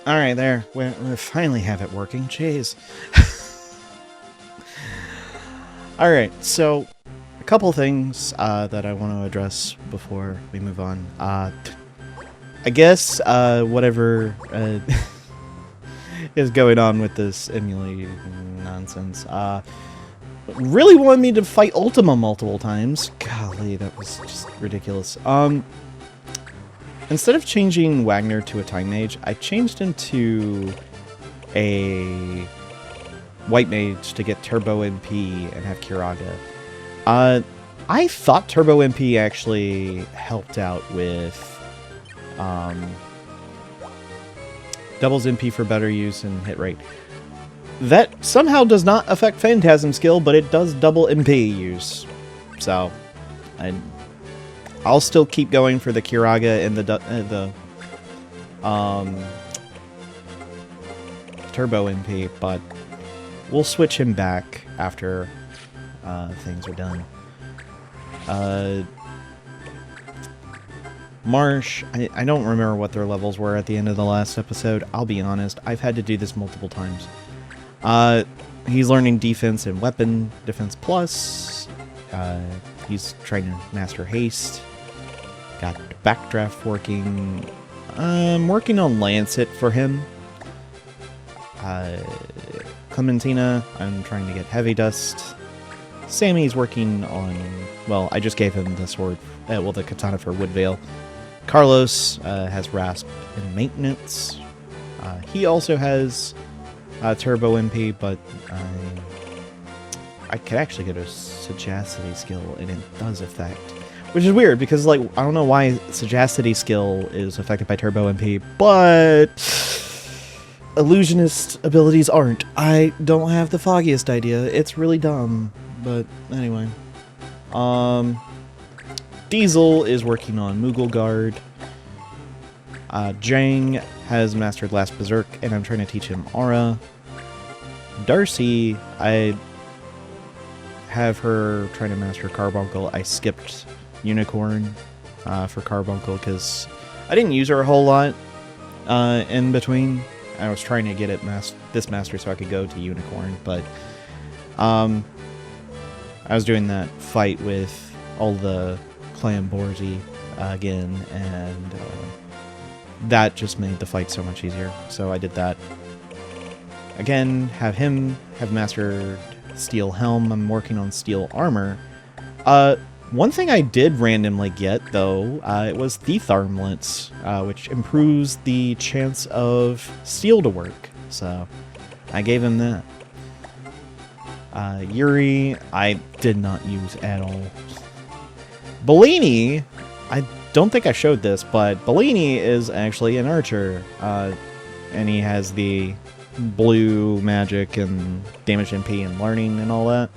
Alright, there. We finally have it working. Jeez. Alright, so a couple things that I want to address before we move on. I guess whatever is going on with this emulating nonsense. Really wanted me to fight Ultima multiple times. Golly, that was just ridiculous. Instead of changing Wagner to a Time Mage, I changed him to a White Mage to get Turbo MP and have Kiraga. I thought Turbo MP actually helped out with doubles MP for better use and hit rate. That somehow does not affect Phantasm skill, but it does double MP use. So, I'll still keep going for the Kiraga and the Turbo MP, but we'll switch him back after things are done. Marsh, I don't remember what their levels were at the end of the last episode. I'll be honest, I've had to do this multiple times. He's learning defense and weapon, defense plus. He's trying to master haste. Got backdraft working. I'm working on Lancet for him. Clementina, I'm trying to get Heavy Dust. Sammy's working on, well, I just gave him the sword, well, the katana for Woodvale. Carlos has Rasp and Maintenance. He also has Turbo MP, but I could actually get a Sagacity skill, and it does affect. Which is weird, because, like, I don't know why Sagacity skill is affected by Turbo MP, but Illusionist abilities aren't. I don't have the foggiest idea. It's really dumb, but anyway. Diesel is working on Moogle Guard. Jang has mastered Last Berserk, and I'm trying to teach him Aura. Darcy, I have her trying to master Carbuncle. I skipped Unicorn for Carbuncle because I didn't use her a whole lot in between. I was trying to get it this master so I could go to Unicorn, but I was doing that fight with all the Clan Borzi again, and that just made the fight so much easier, so I did that. Again, have mastered Steel Helm. I'm working on Steel Armor. One thing I did randomly get, though, it was Thief Armlets, which improves the chance of steel to work, so I gave him that. Yuri, I did not use at all. Bellini, I don't think I showed this, but Bellini is actually an archer, and he has the blue magic and damage MP and learning and all that.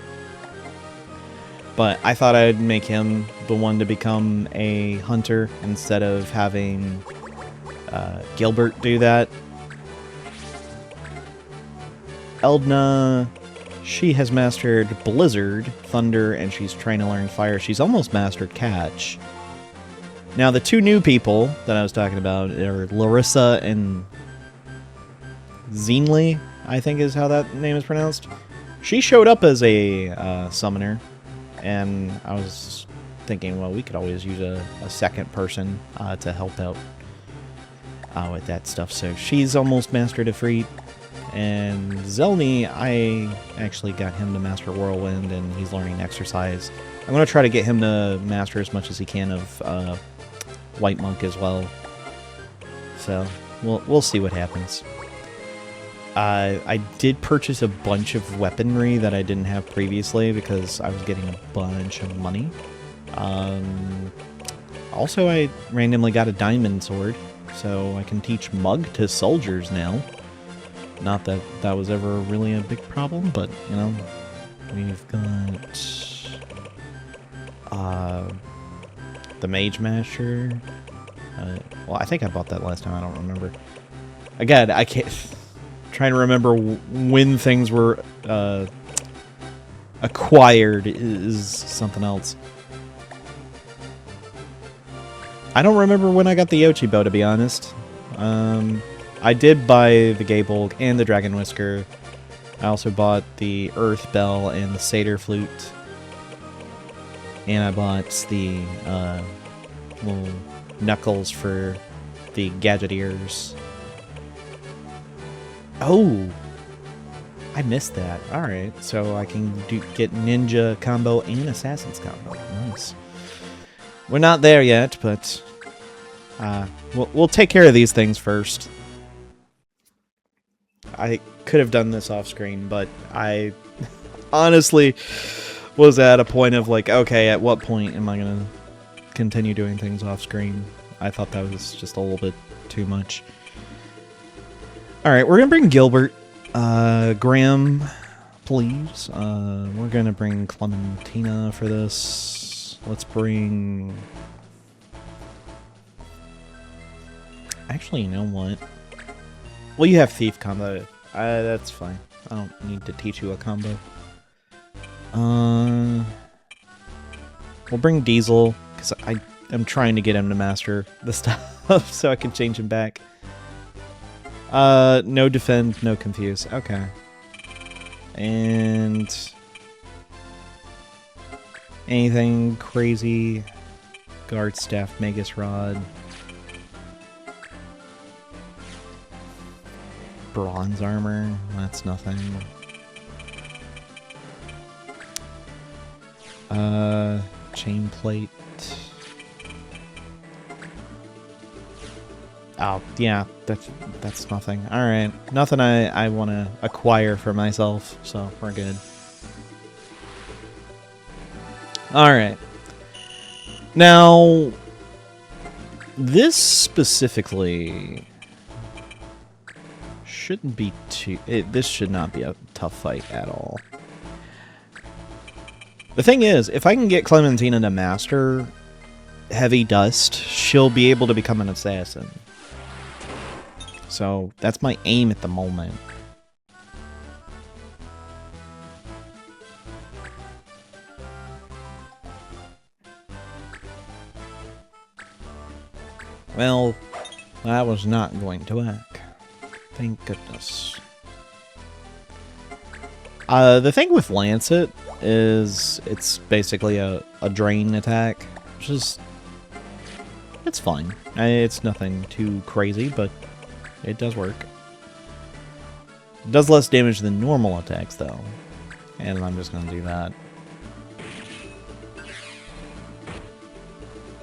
But I thought I'd make him the one to become a hunter instead of having Gilbert do that. Eldna, she has mastered Blizzard, Thunder, and she's trying to learn Fire. She's almost mastered Catch. Now, the two new people that I was talking about are Larissa and Zinli, I think is how that name is pronounced. She showed up as a summoner, and I was thinking, well, we could always use a second person to help out with that stuff. So she's almost mastered Ifrit. And Zelny, I actually got him to master Whirlwind, and he's learning Exercise. I'm going to try to get him to master as much as he can of White Monk as well. So we'll see what happens. I did purchase a bunch of weaponry that I didn't have previously because I was getting a bunch of money. Also, I randomly got a diamond sword, so I can teach Mug to soldiers now. Not that that was ever really a big problem, but, you know, we've got the Mage Master. Well, I think I bought that last time. I don't remember. Again, I can't... trying to remember when things were acquired is something else. I don't remember when I got the Yochibo, to be honest. I did buy the Gaybulk and the Dragon Whisker. I also bought the Earth Bell and the Satyr Flute. And I bought the little knuckles for the Gadgeteers. Oh! I missed that. Alright, so I can get Ninja combo and Assassin's combo. Nice. We're not there yet, but we'll take care of these things first. I could have done this off screen, but I honestly was at a point of like, okay, at what point am I going to continue doing things off screen? I thought that was just a little bit too much. Alright, we're going to bring Gilbert. Graham, please. We're going to bring Clementina for this. Let's bring... Actually, you know what? Well, you have Thief combo. That's fine. I don't need to teach you a combo. We'll bring Diesel, because I'm trying to get him to master the stuff so I can change him back. No defend, no confuse. Okay. And... anything crazy? Guard Staff, Magus Rod. Bronze armor, that's nothing. Chain plate. Oh, yeah, that's nothing. Alright, nothing I want to acquire for myself, so we're good. Alright. Now, this specifically shouldn't be too... this should not be a tough fight at all. The thing is, if I can get Clementina to master Heavy Dust, she'll be able to become an assassin. So, that's my aim at the moment. Well, that was not going to work. Thank goodness. The thing with Lancet is it's basically a drain attack, which is... it's fine. It's nothing too crazy, but it does work. It does less damage than normal attacks, though. And I'm just going to do that.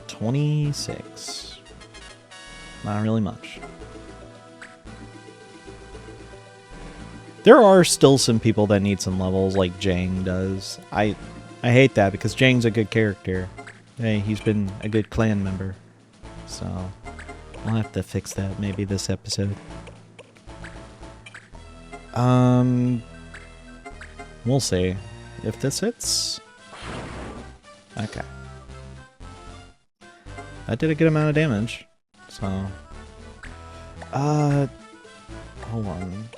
26. Not really much. There are still some people that need some levels, like Jang does. I hate that, because Jang's a good character. Hey, he's been a good clan member. So, I'll have to fix that maybe this episode. We'll see. If this hits... okay. That did a good amount of damage. So... hold on.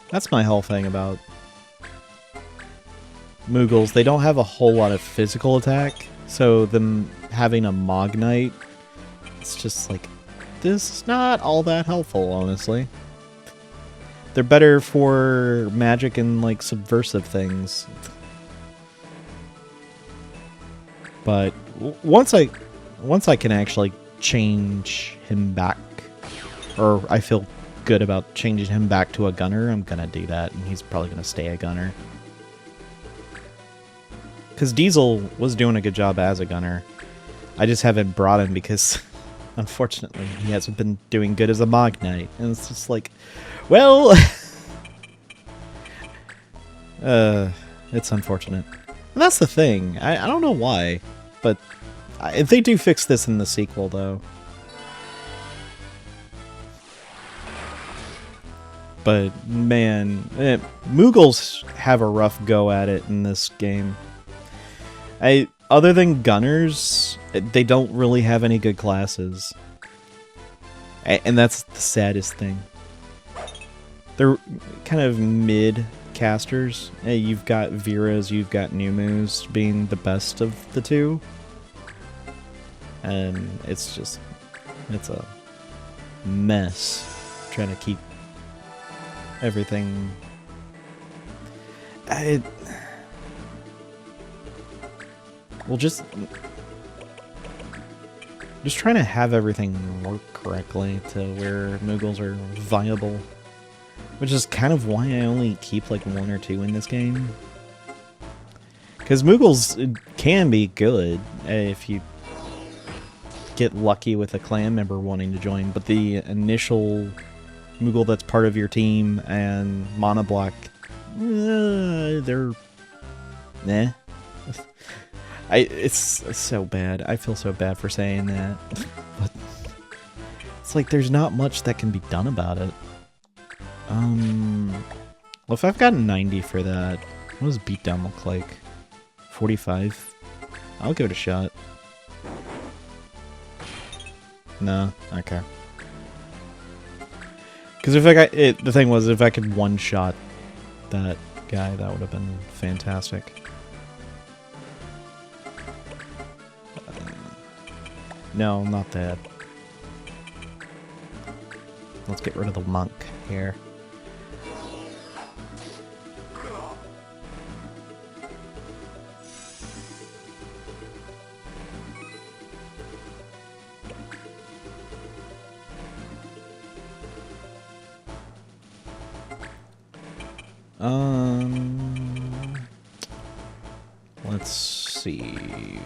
That's my whole thing about Moogles. They don't have a whole lot of physical attack, so them having a Mognite, it's just like, this is not all that helpful, honestly. They're better for magic and, like, subversive things. But once I can actually change him back, or I feel good about changing him back to a gunner, I'm gonna do that, and he's probably gonna stay a gunner. Because Diesel was doing a good job as a gunner. I just haven't brought him because, unfortunately, he hasn't been doing good as a Mognite. And it's just like, well... it's unfortunate. And that's the thing. I don't know why, but if they do fix this in the sequel, though... But, man, Moogles have a rough go at it in this game. Other than gunners, they don't really have any good classes. And that's the saddest thing. They're kind of mid casters. You've got Vera's, you've got Numu's being the best of the two. And it's a mess trying to keep everything. Well, just trying to have everything work correctly to where Moogles are viable. Which is kind of why I only keep like 1 or 2 in this game. Because Moogles can be good if you get lucky with a clan member wanting to join, but the initial Moogle that's part of your team and Monoblock, they're... nah. It's so bad. I feel so bad for saying that. But it's like there's not much that can be done about it. Well, if I've gotten 90 for that, what does beatdown look like? 45? I'll give it a shot. No, okay. Because if I got it, the thing was, if I could one-shot that guy, that would have been fantastic. No, not that. Let's get rid of the monk here. Let's see.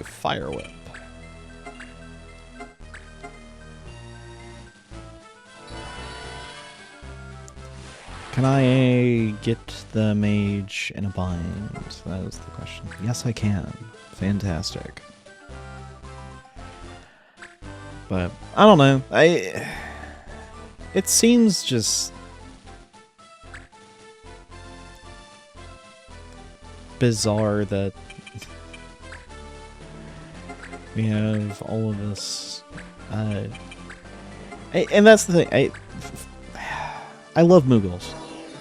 Fire Whip. Can I get the mage in a bind? That is the question. Yes, I can. Fantastic. But I don't know. It seems just bizarre that we have all of this. And that's the thing. I love Moogles.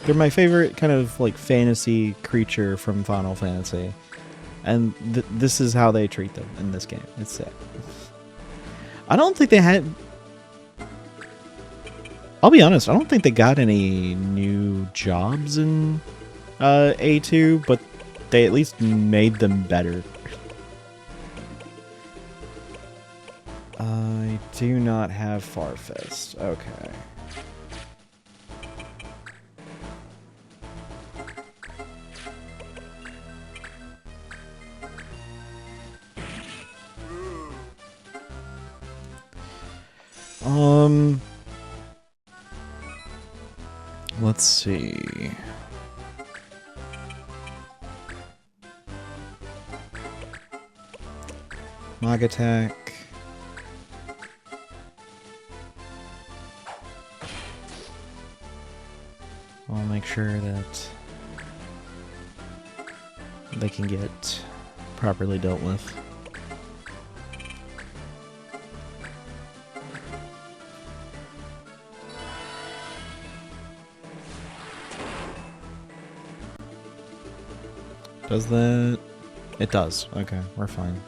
They're my favorite kind of like fantasy creature from Final Fantasy, and this is how they treat them in this game. It's sad. I don't think they had. I'll be honest. I don't think they got any new jobs in A2, but they at least made them better. I do not have Farfest. Okay. Let's see. Mag attack. I'll make sure that they can get properly dealt with. Does that? It does. Okay, we're fine.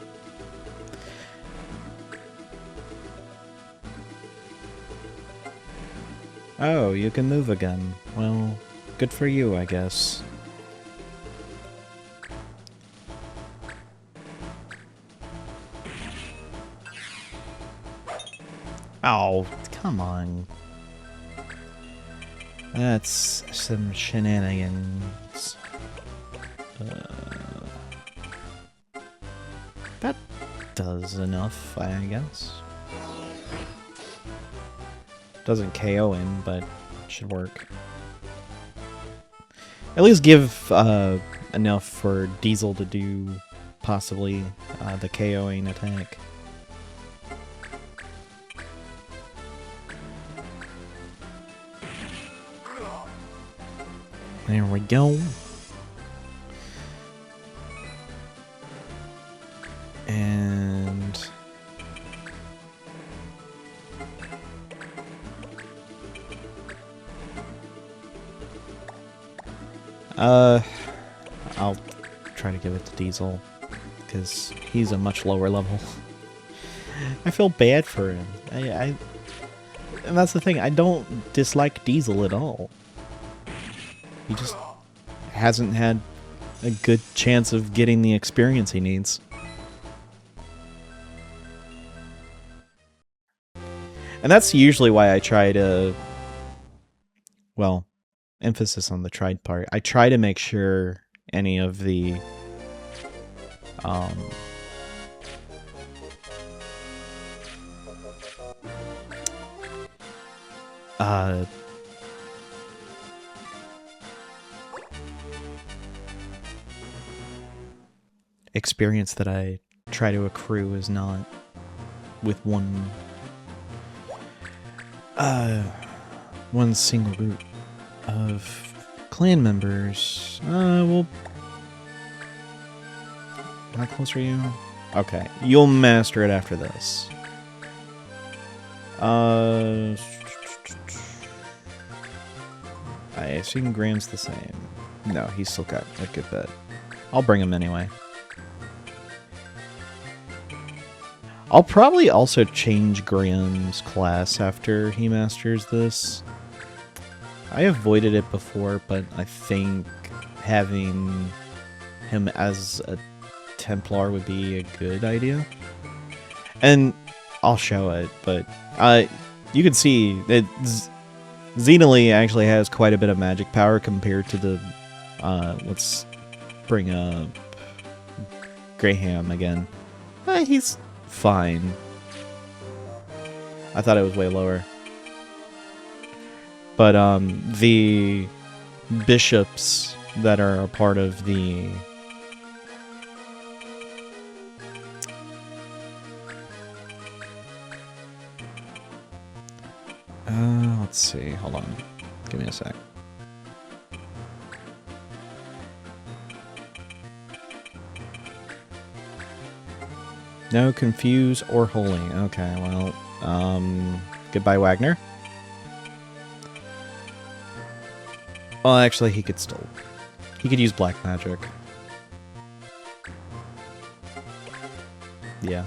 Oh, you can move again. Well, good for you, I guess. Oh, come on. That's some shenanigans. That does enough, I guess. Doesn't KO him, but it should work. At least give enough for Diesel to do possibly the KOing attack. There we go. And I'll try to give it to Diesel, because he's a much lower level. I feel bad for him. And that's the thing, I don't dislike Diesel at all. He just hasn't had a good chance of getting the experience he needs. And that's usually why I try to, well, emphasis on the tried part. I try to make sure any of the experience that I try to accrue is not with one single group of clan members. Well, how close are you? Okay, you'll master it after this. I assume Graham's the same. No, he's still got a good bit. I'll bring him anyway. I'll probably also change Graham's class after he masters this. I avoided it before, but I think having him as a Templar would be a good idea. And I'll show it, but you can see that Xenolee actually has quite a bit of magic power compared to the... let's bring up Graham again. He's fine. I thought it was way lower. But the bishops that are a part of the let's see, hold on. Give me a sec. No, confuse or holy. Okay, well, goodbye, Wagner. Well, actually, he could use black magic. Yeah.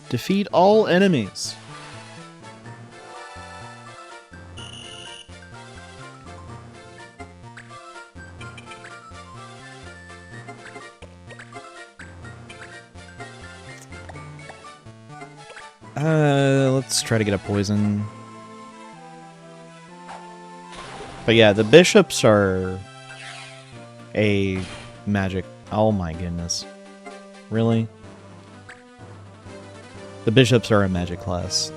Defeat all enemies. Let's try to get a poison. But yeah, the bishops are a magic... Oh my goodness. Really? The bishops are a magic class.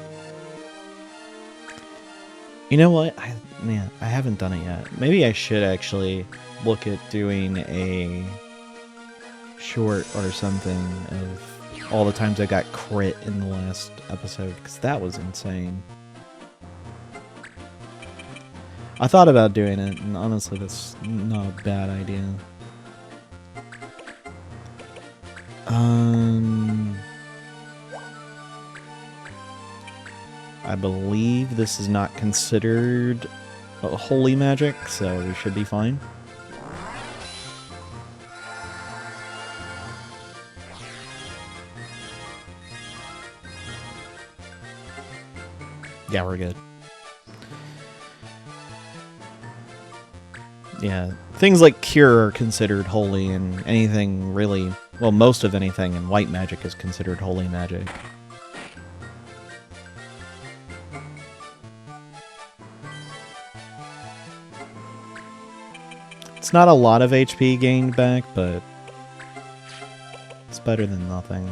You know what? Man, I haven't done it yet. Maybe I should actually look at doing a short or something of all the times I got crit in the last episode, because that was insane. I thought about doing it, and honestly, that's not a bad idea. I believe this is not considered holy magic, so we should be fine. Yeah, we're good. Yeah, things like Cure are considered holy, and anything really... Well, most of anything in white magic is considered holy magic. It's not a lot of HP gained back, but it's better than nothing.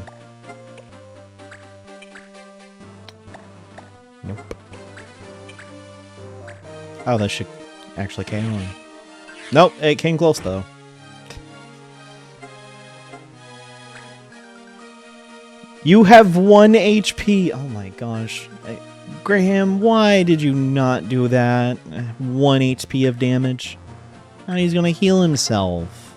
Nope. Oh, that should actually came on. Nope, it came close though. You have 1 HP! Oh my gosh. Graham, why did you not do that? 1 HP of damage. Now he's gonna heal himself.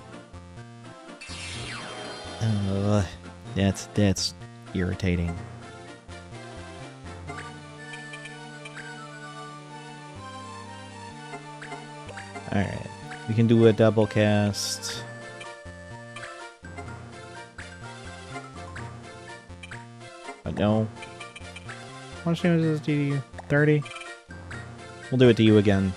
That's irritating. Alright. We can do a double cast. But no. How much damage does this do to you? 30? We'll do it to you again.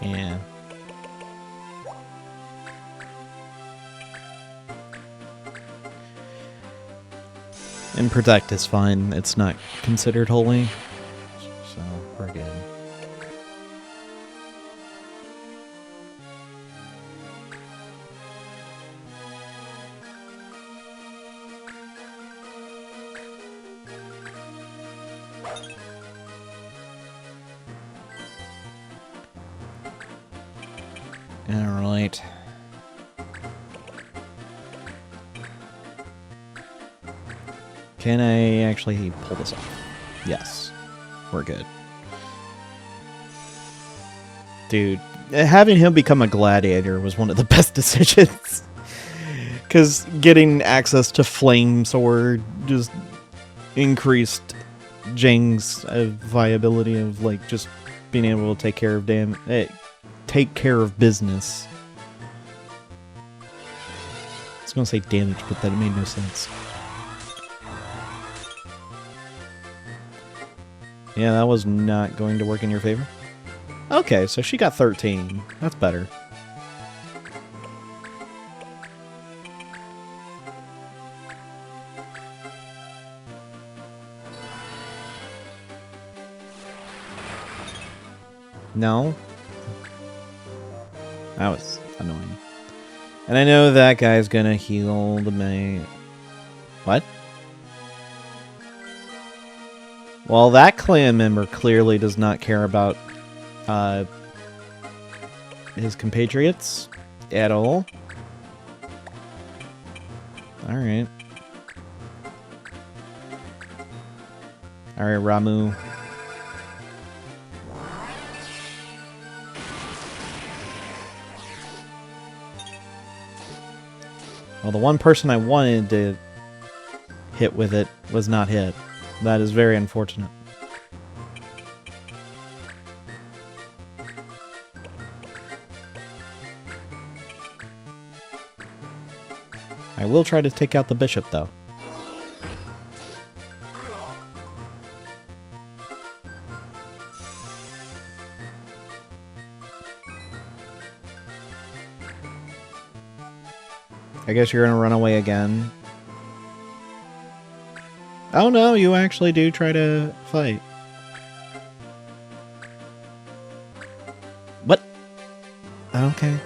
Yeah. And protect is fine. It's not considered holy. So, we're good. Alright. Can I actually pull this off? Yes. We're good. Dude, having him become a gladiator was one of the best decisions. Because getting access to Flame Sword just increased Jang's viability of, like, just being able to take care of take care of business. I was gonna say damage, but that made no sense. Yeah, that was not going to work in your favor. Okay, so she got 13. That's better. No? That was annoying. And I know that guy's gonna heal the mate. What? Well, that clan member clearly does not care about his compatriots at all. Alright. Alright, Ramu. Well, the one person I wanted to hit with it was not hit. That is very unfortunate. I will try to take out the bishop, though. I guess you're gonna run away again. Oh no, you actually do try to fight. What? Okay.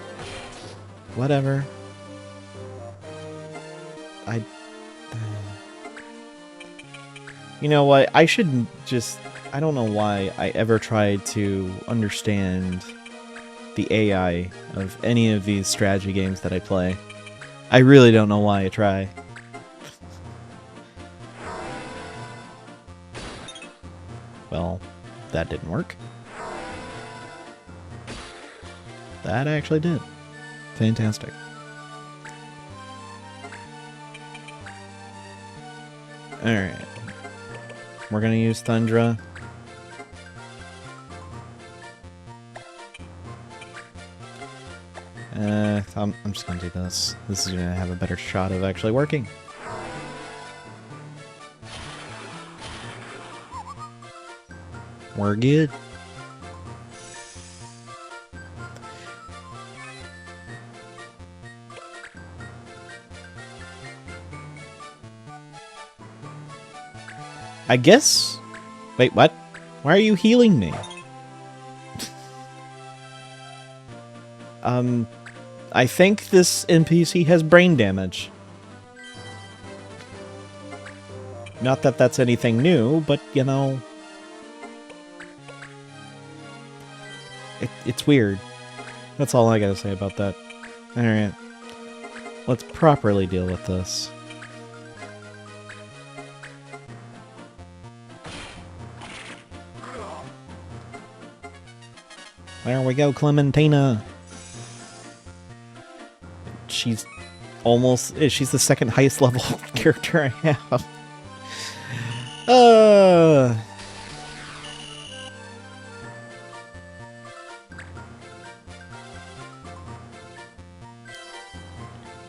Whatever. You know what? I should just... I don't know why I ever tried to understand the AI of any of these strategy games that I play. I really don't know why I try. Well, that didn't work. That actually did. Fantastic. Alright. We're gonna use Thundra. I'm just gonna do this. This is gonna have a better shot of actually working. We're good. I guess... Wait, what? Why are you healing me? I think this NPC has brain damage. Not that that's anything new, but, you know... It's weird. That's all I gotta say about that. Alright. Let's properly deal with this. There we go, Clementina. She's she's the second highest level character I have.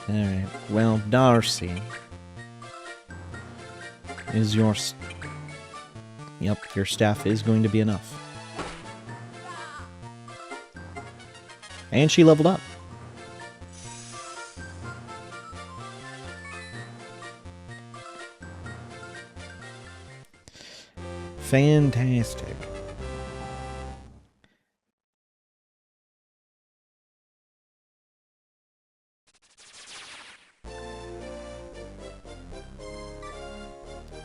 Alright, well, Darcy is your... Yep, your staff is going to be enough. And she leveled up. Fantastic.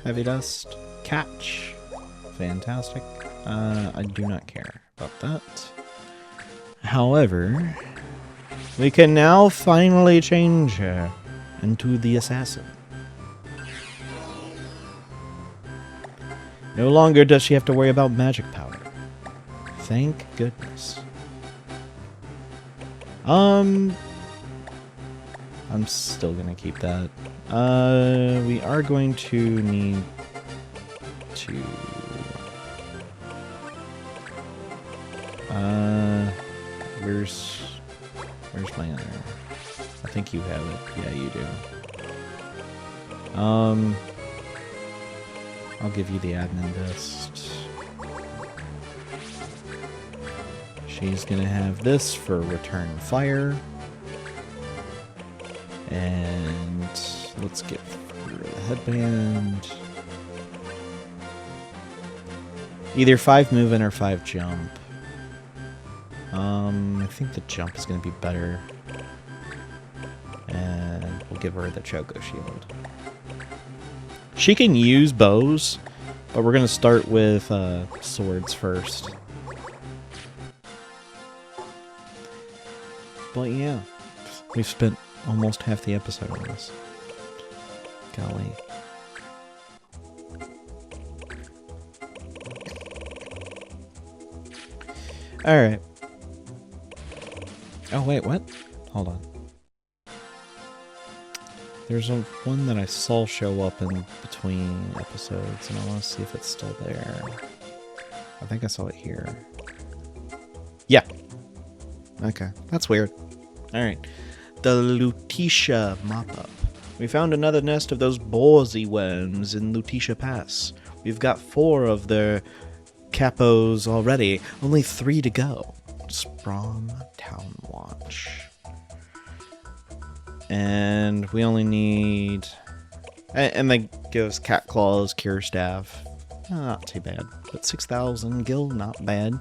Heavy dust. Catch. Fantastic. I do not care about that. However, we can now finally change her into the assassin. No longer does she have to worry about magic power. Thank goodness. I'm still gonna keep that. We are going to need to... Where's my other... I think you have it. Yeah, you do. I'll give you the admin dust. She's gonna have this for return fire. And let's get the headband. Either 5 movement or 5 jump. I think the jump is going to be better. And we'll give her the Choco Shield. She can use bows, but we're going to start with swords first. But yeah, we've spent almost half the episode on this. Golly. Alright. Oh, wait, what? Hold on. There's one that I saw show up in between episodes, and I want to see if it's still there. I think I saw it here. Yeah. Okay, that's weird. Alright. The Lutetia mop-up. We found another nest of those borsy worms in Lutetia Pass. We've got 4 of their capos already. Only 3 to go. Sprawn Town Watch. And we only need... And that gives Cat Claws, Cure Staff. Not too bad. But 6,000 gil, not bad.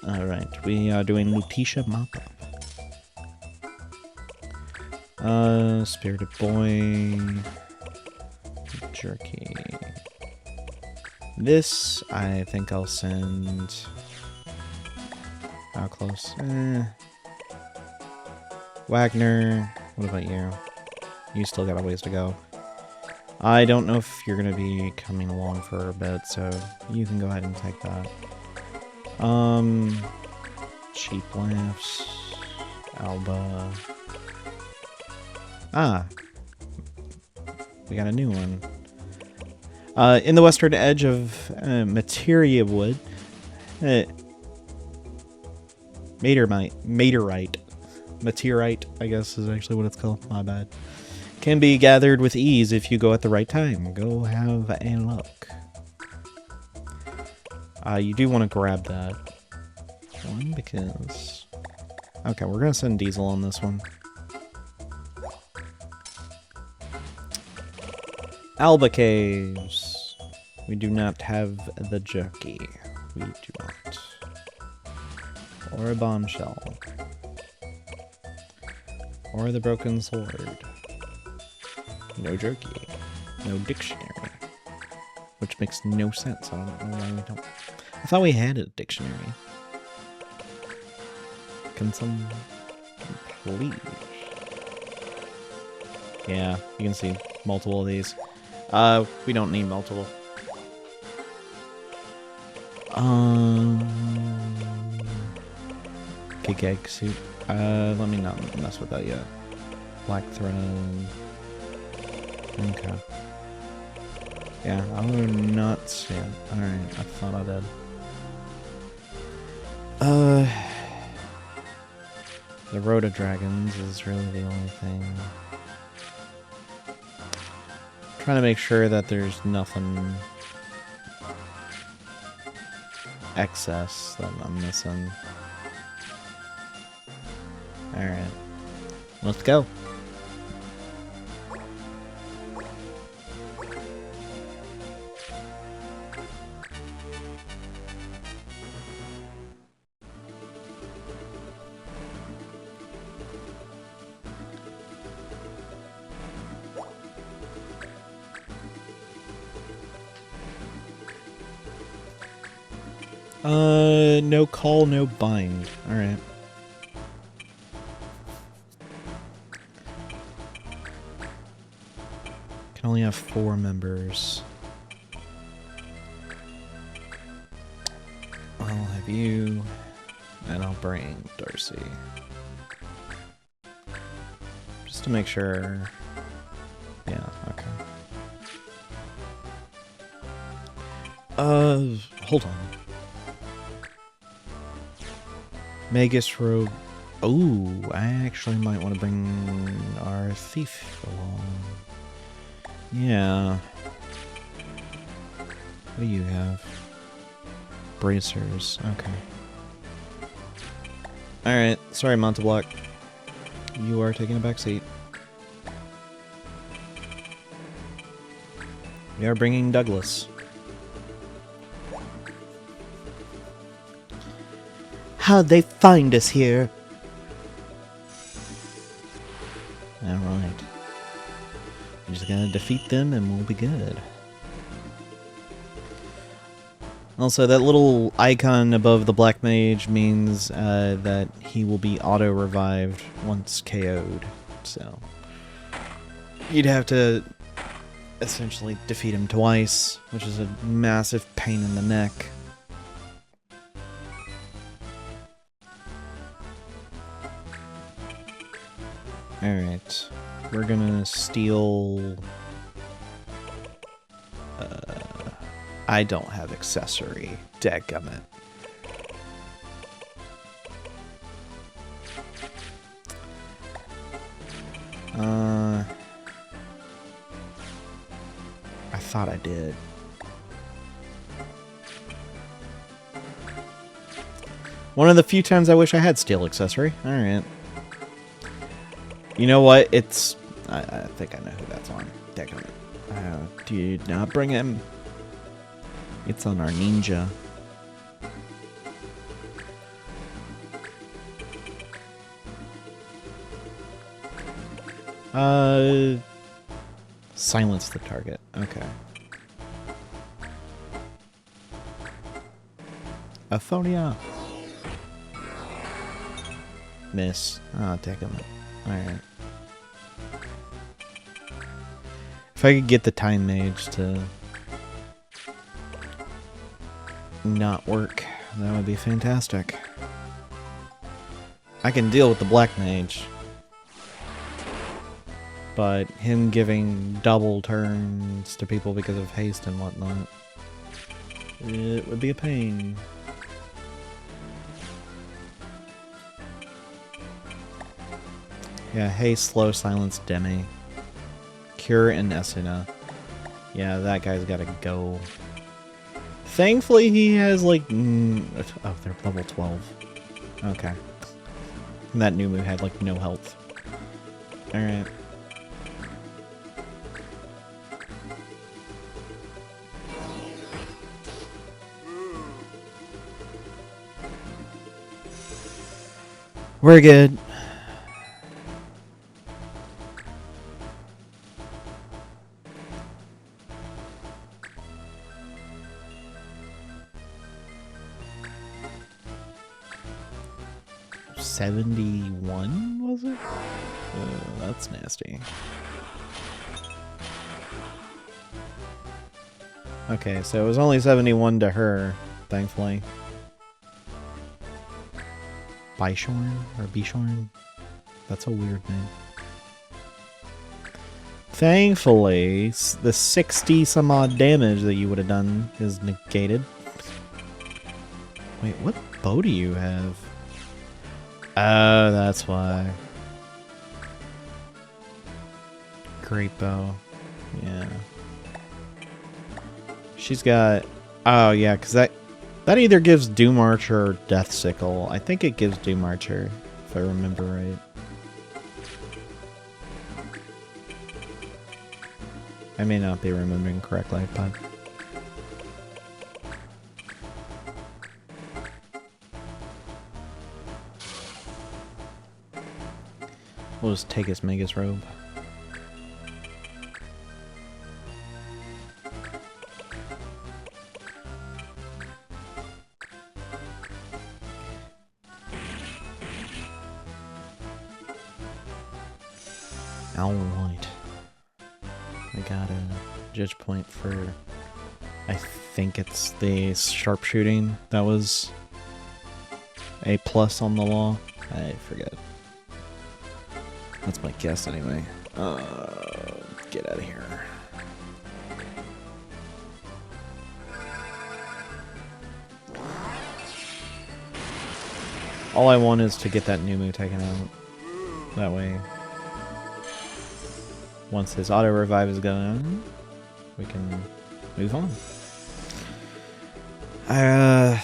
Alright, we are doing Lutetia mop-up. Spirited Boy... Jerky... This, I think I'll send... How close? Wagner, what about you? You still got a ways to go. I don't know if you're gonna be coming along for a bit, so you can go ahead and take that. Cheap Laughs, Alba. Ah, we got a new one. In the western edge of Materia Wood, Meteorite, I guess is actually what it's called. My bad. Can be gathered with ease if you go at the right time. Go have a look. You do want to grab that one because... Okay, we're going to send Diesel on this one. Alba Caves. We do not have the jerky. We do not. Or a bombshell. Or the broken sword. No jerky. No dictionary. Which makes no sense. I don't know why we don't. I thought we had a dictionary. Can some please? Yeah, you can see multiple of these. We don't need multiple. Cake egg soup. Let me not mess with that yet. Black thread. Okay. Yeah, I would not see it. Alright, I thought I did. The Roto-Dragons is really the only thing. Trying to make sure that there's nothing excess that I'm missing. Alright. Let's go. No call, no bind. Alright. Can only have 4 members. I'll have you, and I'll bring Darcy. Just to make sure. Yeah, okay. Hold on. Magus Rogue. Oh, I actually might want to bring our thief along. Yeah. What do you have? Bracers. Okay. Alright. Sorry, Monteblock. You are taking a back seat. We are bringing Douglas. How'd they find us here? Alright. We're just gonna defeat them and we'll be good. Also, that little icon above the Black Mage means that he will be auto-revived once KO'd. So, you'd have to essentially defeat him twice, which is a massive pain in the neck. Alright, we're gonna steal... I don't have accessory. Dadgummit. I thought I did. One of the few times I wish I had steel accessory. Alright. You know what? It's... I think I know who that's on. Dadgummit. Do you not bring him? It's on our ninja. Silence the target. Okay. Aphonia. Miss. Ah, take him. Alright. If I could get the Time Mage to not work, that would be fantastic. I can deal with the Black Mage, but him giving double turns to people because of haste and whatnot, it would be a pain. Yeah, haste, slow, silence, Demi. Cure, and Esuna. Yeah, that guy's gotta go. Thankfully, he has, like... oh, they're level 12. Okay. And that new move had, like, no health. Alright. We're good. $71, was it? That's nasty. Okay, so it was only 71 to her, thankfully. Bishorn or Bishorn. That's a weird name. Thankfully, the 60 some odd damage that you would have done is negated. Wait, what bow do you have? Oh, that's why. Great bow. Yeah. She's got... Oh, yeah, because that either gives Doom Archer or Death Sickle. I think it gives Doom Archer, if I remember right. I may not be remembering correctly, but... We'll just take his Magus Robe. Alright. I got a judge point for... I think it's the sharpshooting. That was a plus on the law. I forget. That's my guess anyway. Get out of here. All I want is to get that Numu taken out. That way, once his auto revive is going, we can move on. I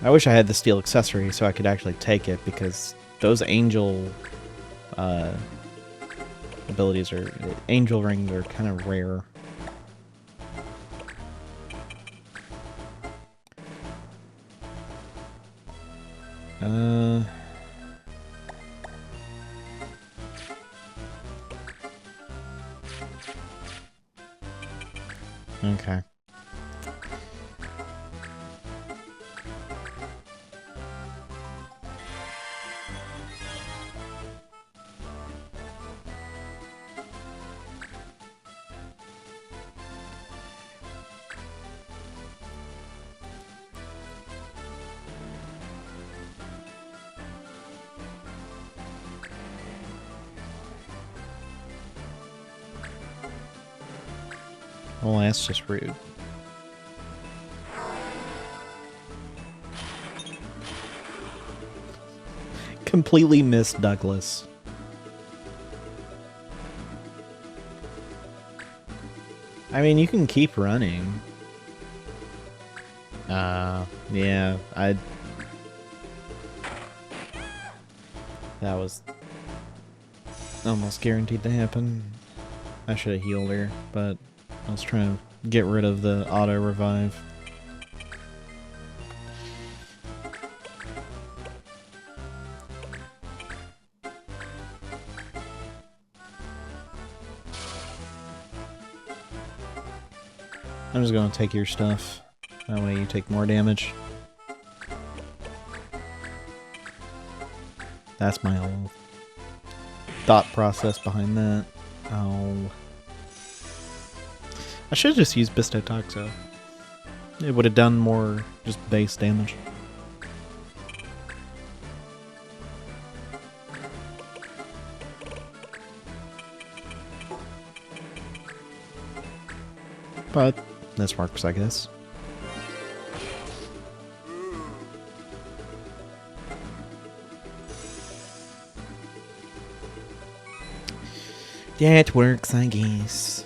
wish I had the steel accessory so I could actually take it, because those angel abilities are... Angel rings are kind of rare. Okay. Well, that's just rude. Completely missed Douglas. I mean, you can keep running. Yeah, that was almost guaranteed to happen. I should have healed her, but I was trying to get rid of the auto revive. I'm just gonna take your stuff. That way you take more damage. That's my whole thought process behind that. Oh. I should have just used Bistotoxo. It would have done more just base damage. But this works, I guess. That works, I guess.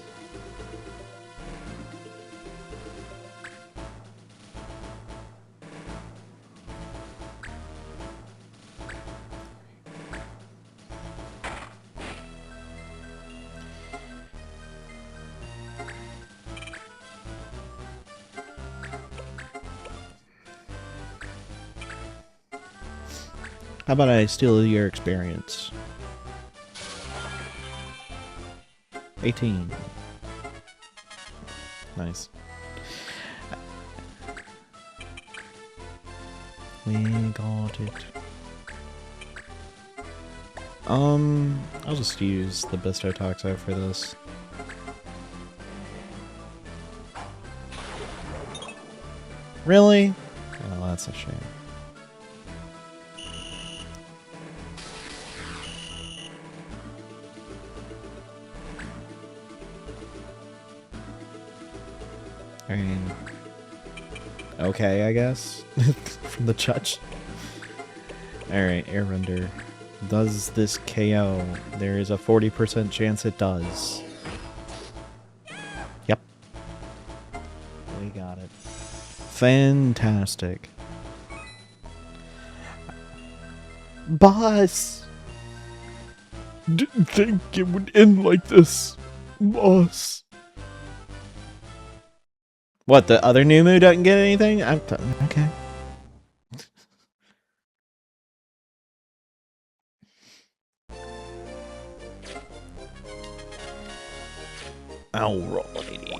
How about I steal your experience? 18. Nice. We got it. I'll just use the Bistotoxo for this. Really? Oh, that's a shame. I mean, okay, I guess, from the judge. Alright, Airbender. Does this KO? There is a 40% chance it does. Yep. We got it. Fantastic. Boss! Didn't think it would end like this, boss. What, the other Numu doesn't get anything? Okay. Alrighty.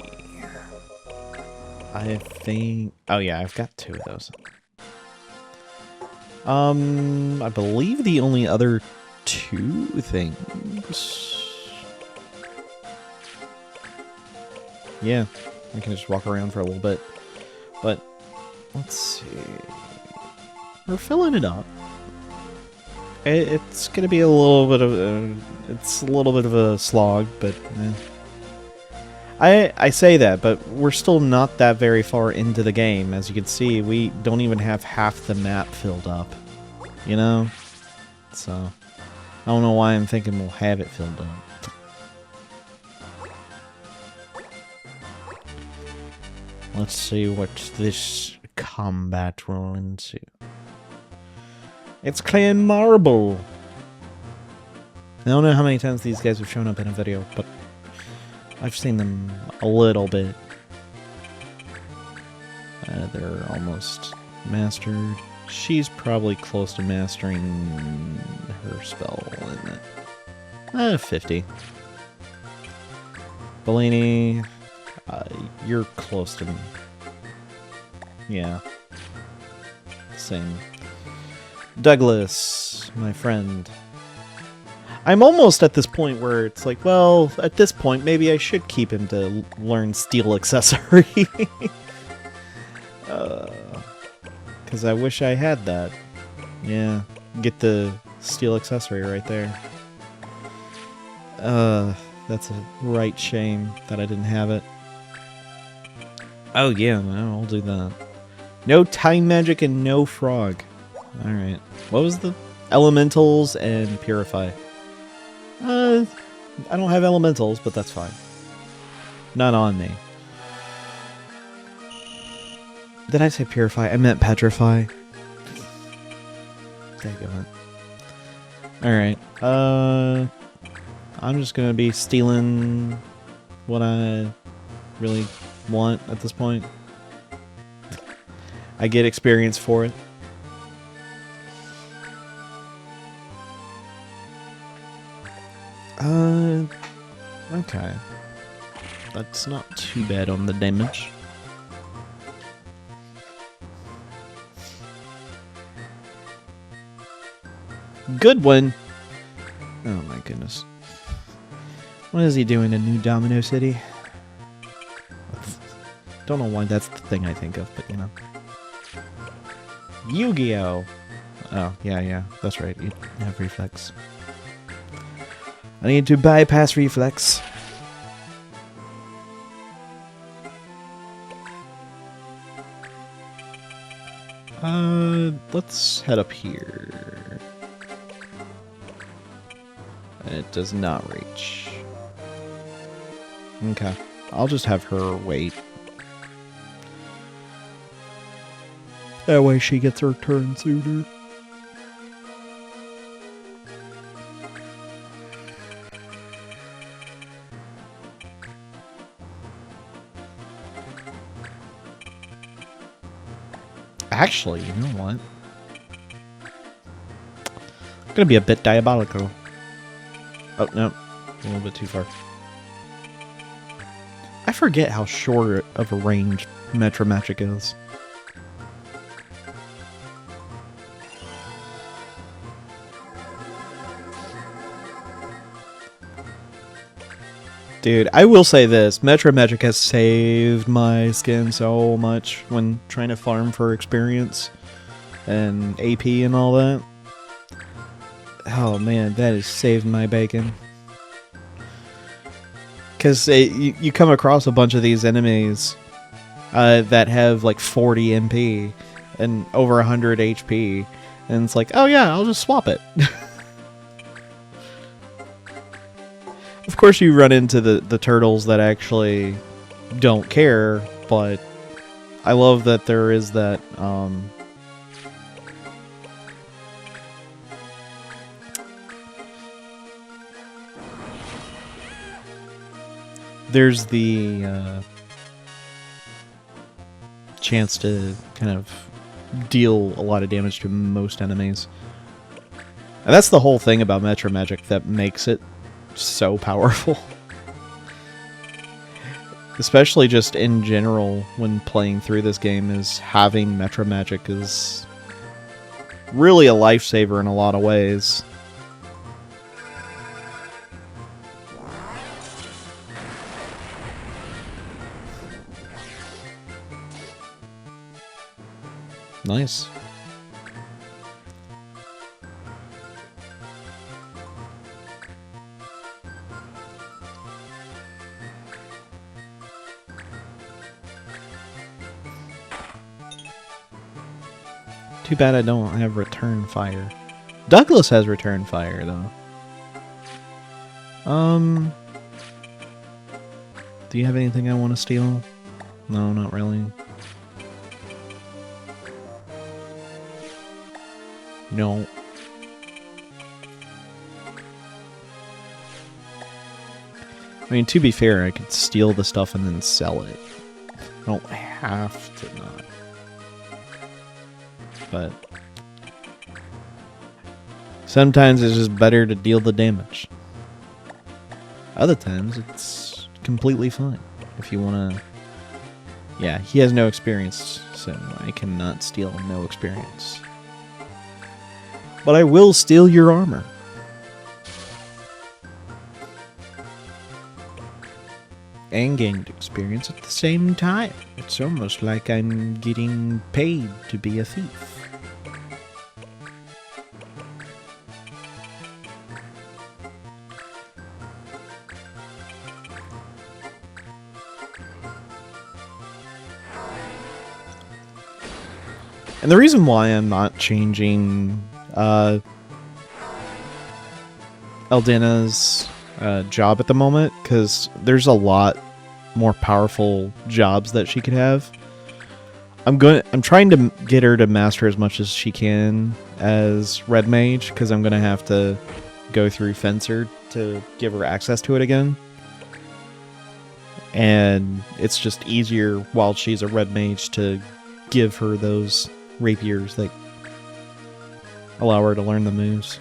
I think... Oh yeah, I've got 2 of those. I believe the only other 2 things... Yeah, I can just walk around for a little bit. But, let's see... We're filling it up. It's gonna be a little bit of it's a little bit of a slog, but I say that, but we're still not that very far into the game. As you can see, we don't even have half the map filled up, you know? So, I don't know why I'm thinking we'll have it filled up. Let's see what this combat will ensue. It's Clan Marble! I don't know how many times these guys have shown up in a video, but I've seen them a little bit. They're almost mastered. She's probably close to mastering her spell, isn't it? 50. Bellini, you're close to me. Yeah. Same. Douglas, my friend. I'm almost at this point where it's like, well, at this point, maybe I should keep him to learn steel accessory. Because I wish I had that. Yeah, get the steel accessory right there. That's a right shame that I didn't have it. Oh yeah, no, I'll do that. No time magic and no frog. Alright. What was the... Elementals and Purify. I don't have elementals, but that's fine. Not on me. Did I say Purify? I meant Petrify. Daggone it. Alright. I'm just gonna be stealing what I really want at this point. I get experience for it. Okay. That's not too bad on the damage. Good one! Oh my goodness. What is he doing in New Domino City? Don't know why that's the thing I think of, but you know. Yu-Gi-Oh! Oh, yeah, that's right. You have reflex. I need to bypass reflex. Let's head up here. It does not reach. Okay. I'll just have her wait. That way she gets her turn sooner. Actually, you know what? I'm gonna be a bit diabolical. Oh, no. A little bit too far. I forget how short of a range Metro Magic is. Dude, I will say this. Metro Magic has saved my skin so much when trying to farm for experience and AP and all that. Oh man, that has saved my bacon. Because you come across a bunch of these enemies that have like 40 MP and over 100 HP, and it's like, oh yeah, I'll just swap it. Of course, you run into the turtles that actually don't care, but I love that there is that. There's the chance to kind of deal a lot of damage to most enemies. And that's the whole thing about Metro Magic that makes it so powerful. Especially just in general when playing through this game, is having Metro Magic is really a lifesaver in a lot of ways. Nice. Too bad I don't have return fire. Douglas has return fire though. Do you have anything I want to steal? No, not really. No. I mean, to be fair, I could steal the stuff and then sell it. I don't have to not. But sometimes it's just better to deal the damage. Other times it's completely fine. If you want to... Yeah, he has no experience, so I cannot steal no experience. But I will steal your armor. And gained experience at the same time. It's almost like I'm getting paid to be a thief. And the reason why I'm not changing Eldena's job at the moment, because there's a lot more powerful jobs that she could have. I'm trying to get her to master as much as she can as Red Mage, because I'm gonna have to go through Fencer to give her access to it again. And it's just easier while she's a Red Mage to give her those rapiers that allow her to learn the moves.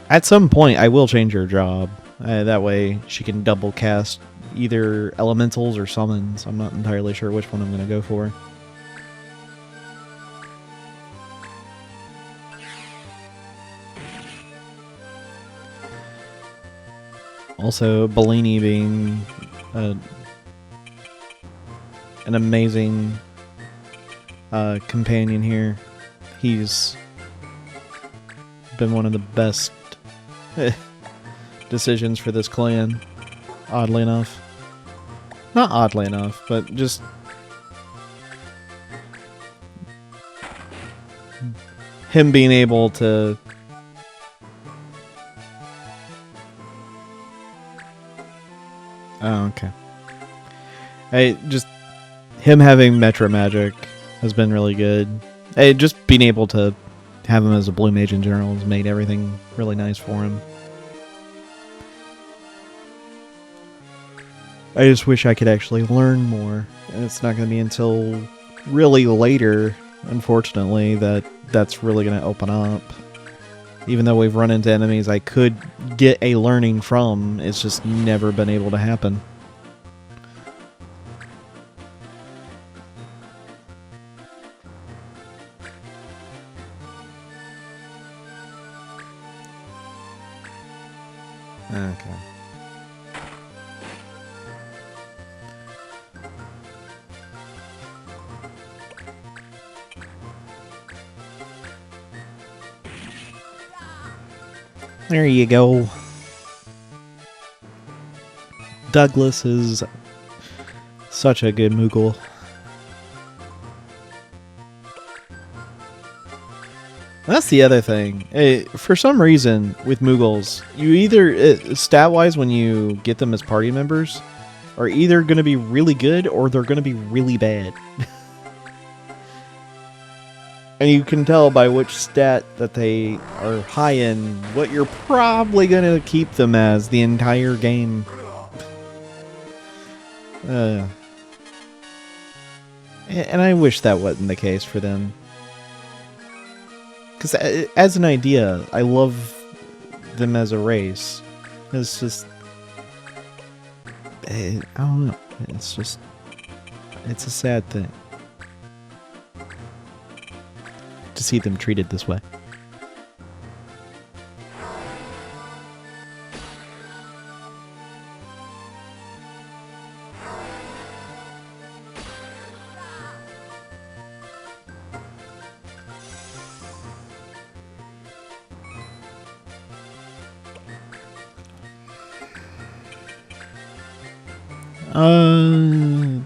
At some point, I will change her job. That way, she can double cast either elementals or summons. I'm not entirely sure which one I'm going to go for. Also, Bellini being an amazing companion here. He's been one of the best decisions for this clan, oddly enough. Not oddly enough, but just him being able to okay. Him having Metro Magic has been really good. Just being able to have him as a blue mage in general has made everything really nice for him. I just wish I could actually learn more. And it's not going to be until really later, unfortunately, that's really going to open up. Even though we've run into enemies I could get a learning from, it's just never been able to happen. Okay. There you go. Douglas is Such a good Moogle. That's the other thing. For some reason, with Moogles, you either, stat-wise, when you get them as party members, are either going to be really good or they're going to be really bad. And you can tell by which stat that they are high in what you're probably going to keep them as the entire game. And I wish that wasn't the case for them. Because as an idea, I love them as a race. It's just... I don't know. It's just... It's a sad thing to see them treated this way.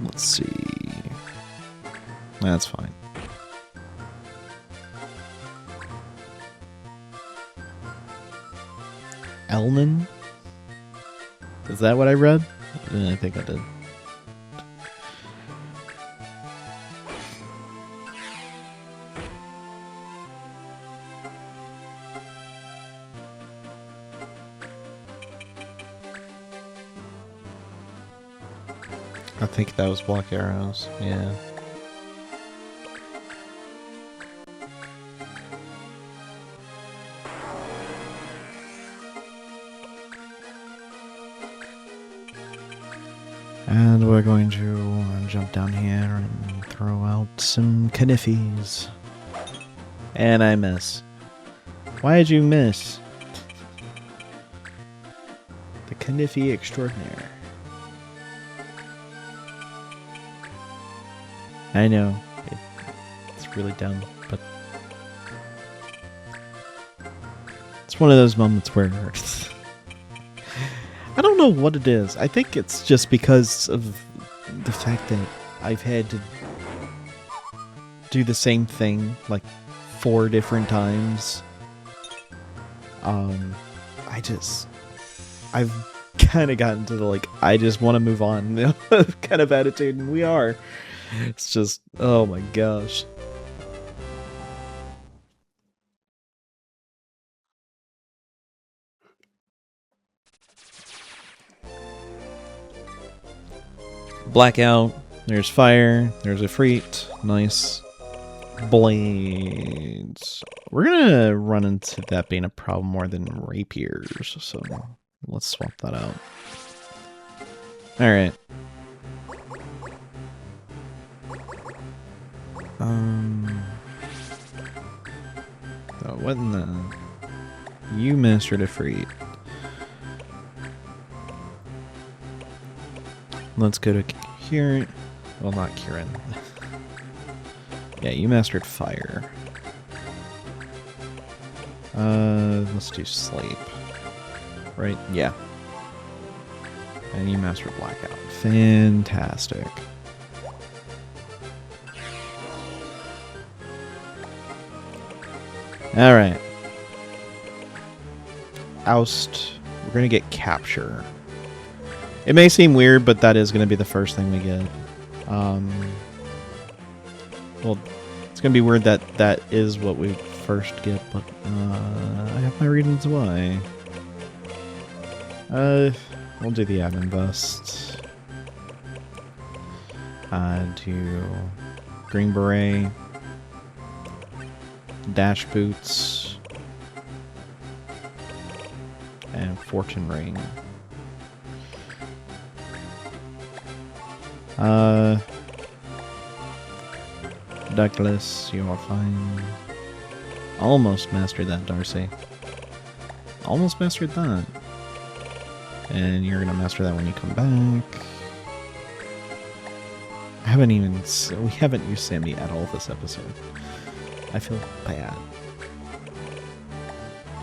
Let's see. That's fine. Elman? Is that what I read? I think I did. I think that was Black Arrows, yeah. And we're going to jump down here and throw out some Kniffies. And I miss. Why did you miss? The Kniffy Extraordinaire. I know, it's really dumb, but it's one of those moments where I don't know what it is. I think it's just because of the fact that I've had to do the same thing like 4 different times. I've kind of gotten to the like, I just want to move on kind of attitude, and we are. It's just, oh my gosh. Blackout, there's fire, there's a Efreet, nice. Blades. We're gonna run into that being a problem more than rapiers, so let's swap that out. Alright. Oh, what in the... You mastered Efreet. Let's go to Kieran. Well, not Kieran. Yeah, you mastered fire. Let's do sleep. Right? Yeah. And you mastered blackout. Fantastic. Alright. Oust. We're gonna get capture. It may seem weird, but that is gonna be the first thing we get. Well, it's gonna be weird that that is what we first get, but I have my reasons why. We'll do the admin bust. Do green beret, dash boots, and fortune ring. Douglas, you are fine. Almost mastered that, Darcy. Almost mastered that. And you're gonna master that when you come back. I haven't even... We haven't used Sammy at all this episode. I feel bad.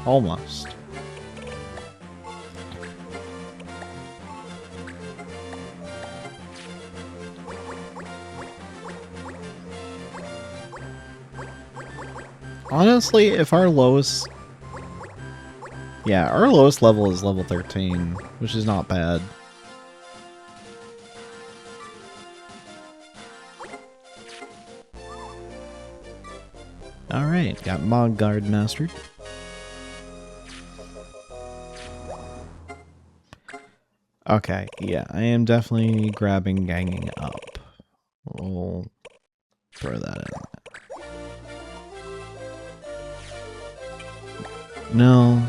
Almost. Honestly, if our lowest... Yeah, our lowest level is level 13, which is not bad. Alright, got Mogguard mastered. Okay, yeah, I am definitely grabbing ganging up. We'll throw that in. No,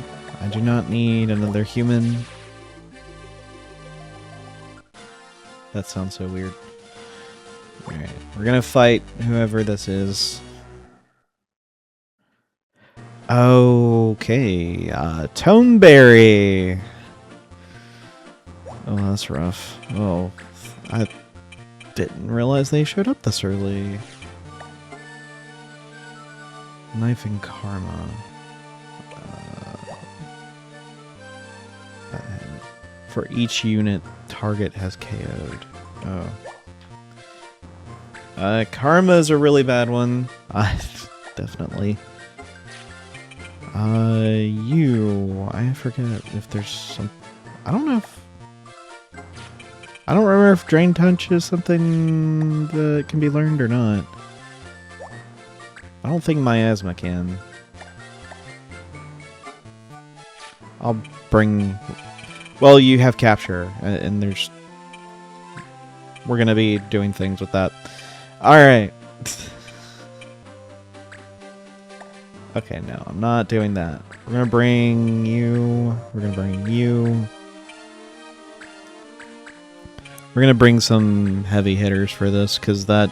I do not need another human. That sounds so weird. Alright, we're gonna fight whoever this is. Okay, Tonberry! Oh, that's rough. Oh, I didn't realize they showed up this early. Knife and Karma. For each unit, target has KO'd. Oh. Karma is a really bad one. Definitely. I forget if there's some... I don't know if... I don't remember if Drain Touch is something that can be learned or not. I don't think Miasma can. I'll bring... Well, you have Capture, and there's... We're gonna be doing things with that. Alright. Okay, no, I'm not doing that. We're gonna bring you... We're gonna bring you... We're gonna bring some heavy hitters for this, because that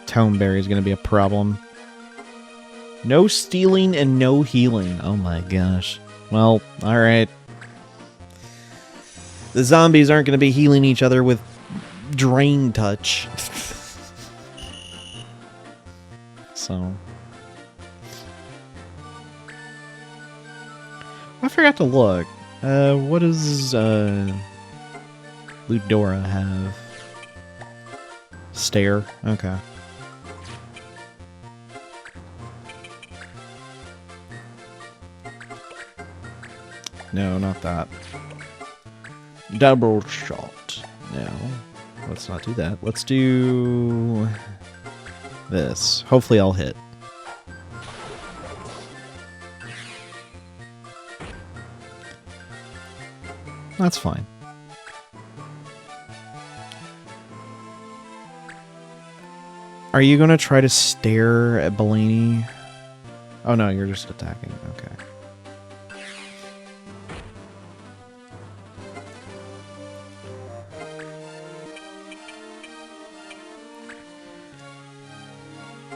Tonberry is gonna be a problem. No stealing and no healing. Oh my gosh. Well, alright. The zombies aren't gonna be healing each other with Drain Touch. So... I forgot to look. What does, Ludora have? Stare? Okay. No, not that. Double shot. No. Let's not do that. Let's do... this. Hopefully I'll hit. That's fine. Are you gonna try to stare at Bellini? Oh no, you're just attacking. Okay.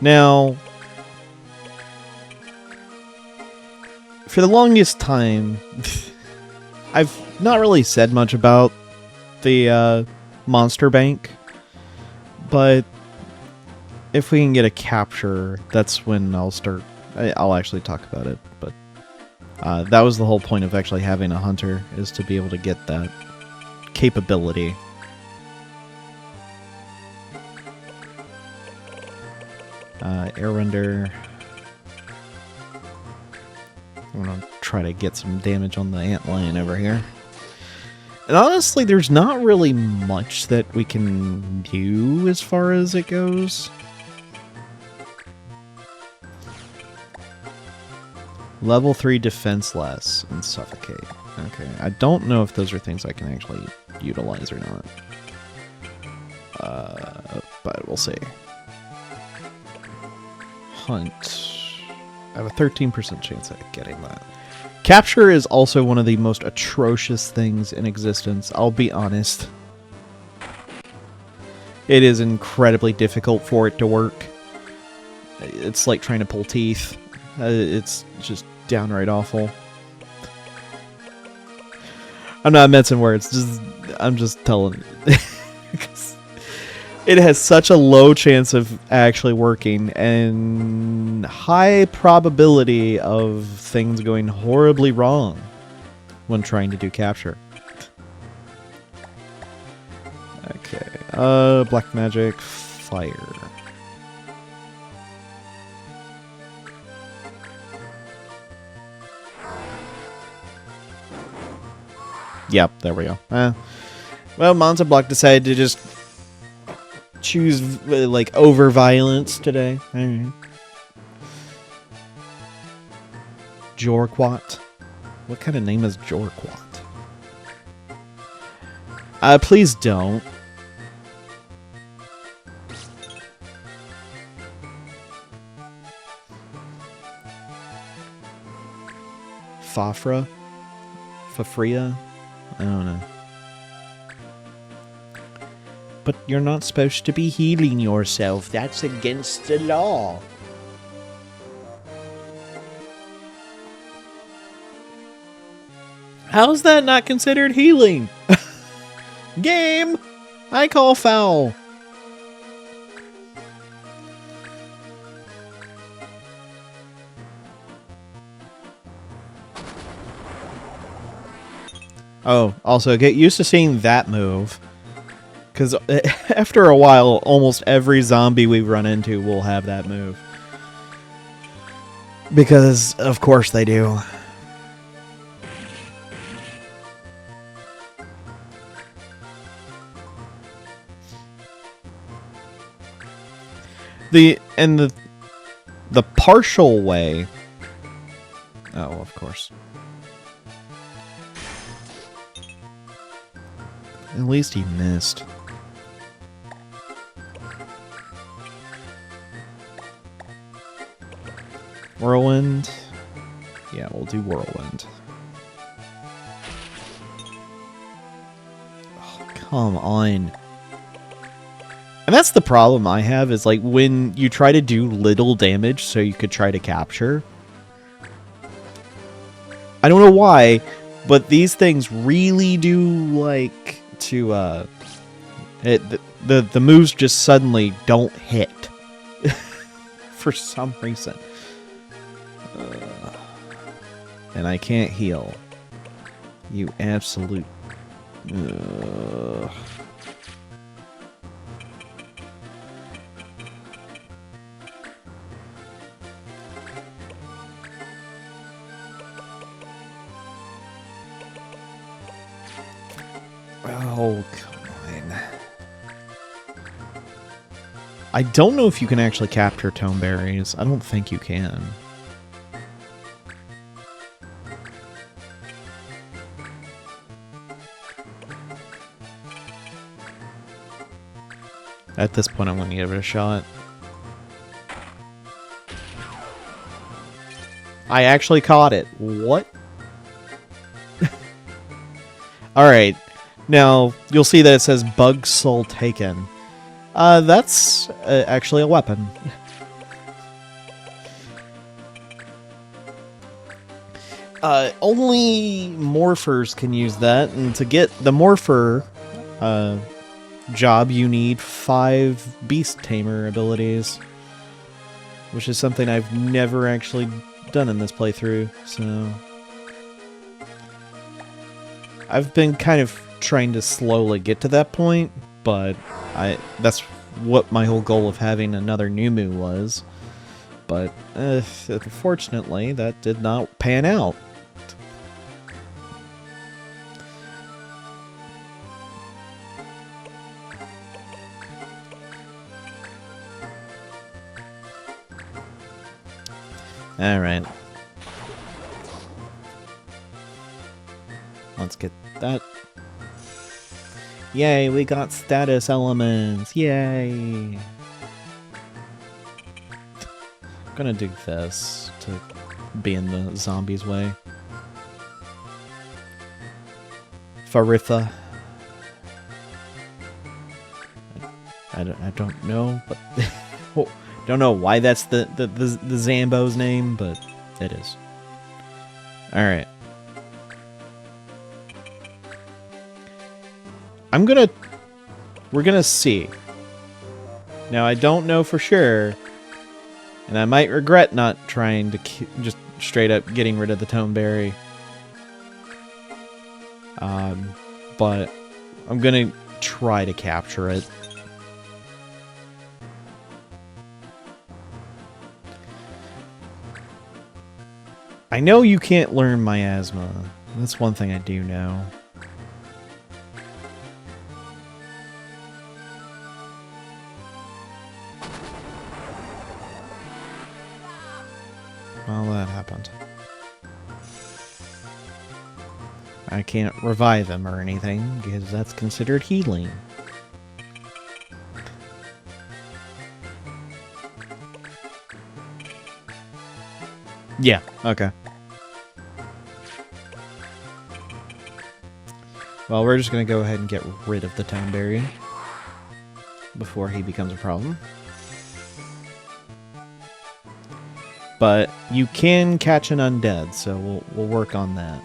Now, for the longest time, I've not really said much about the monster bank, but if we can get a capture, that's when I'll actually talk about it. But that was the whole point of actually having a hunter, is to be able to get that capability. Air Render. I'm gonna try to get some damage on the antlion over here. And honestly, there's not really much that we can do as far as it goes. Level 3 defense less and suffocate. Okay, I don't know if those are things I can actually utilize or not. But we'll see. Hunt. I have a 13% chance at getting that. Capture is also one of the most atrocious things in existence, I'll be honest. It is incredibly difficult for it to work. It's like trying to pull teeth. It's just downright awful. I'm not mincing words, I'm just telling you. It has such a low chance of actually working, and high probability of things going horribly wrong when trying to do capture. Okay, black magic, fire. Yep, there we go. Well, Monza Block decided to just choose, like, over-violence today. Alright. Jorquat. What kind of name is Jorquat? Please don't. Fafra? Fafria? I don't know. But you're not supposed to be healing yourself. That's against the law. How's that not considered healing? Game! I call foul. Oh, also, get used to seeing that move. Because after a while, almost every zombie we run into will have that move. Because, of course they do. The partial way. Oh, of course. At least he missed. Whirlwind. Yeah, we'll do Whirlwind. Oh, come on. And that's the problem I have, is like when you try to do little damage so you could try to capture. I don't know why, but these things really do like to the moves just suddenly don't hit for some reason. And I can't heal. You absolute. Oh, come on. I don't know if you can actually capture Tonberries. I don't think you can. At this point, I'm going to give it a shot. I actually caught it. What? Alright. Now, you'll see that it says Bug Soul Taken. That's actually a weapon. Only morphers can use that, and to get the morpher job, you need 5 Beast Tamer abilities, which is something I've never actually done in this playthrough, so I've been kind of trying to slowly get to that point, but that's what my whole goal of having another Numu was. But unfortunately, that did not pan out. Alright. Let's get that. Yay, we got status elements. Yay. I'm gonna do this to be in the zombies' way. Faritha. I don't know, but don't know why that's the Zambo's name, but it is. Alright. We're gonna see. Now, I don't know for sure, and I might regret not trying to just straight up getting rid of the Tonberry. But I'm gonna try to capture it. I know you can't learn Miasma. That's one thing I do know. Well, that happened. I can't revive him or anything, because that's considered healing. Yeah, okay. Well, we're just gonna go ahead and get rid of the Tonberry before he becomes a problem. But you can catch an undead, so we'll work on that.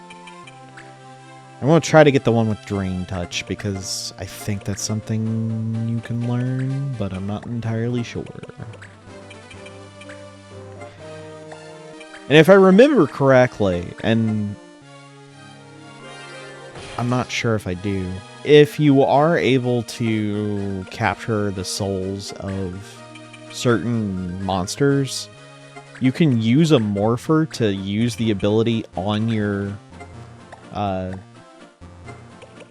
I want to try to get the one with Drain Touch, because I think that's something you can learn, but I'm not entirely sure. And if I remember correctly, and I'm not sure if I do, if you are able to capture the souls of certain monsters, you can use a morpher to use the ability on your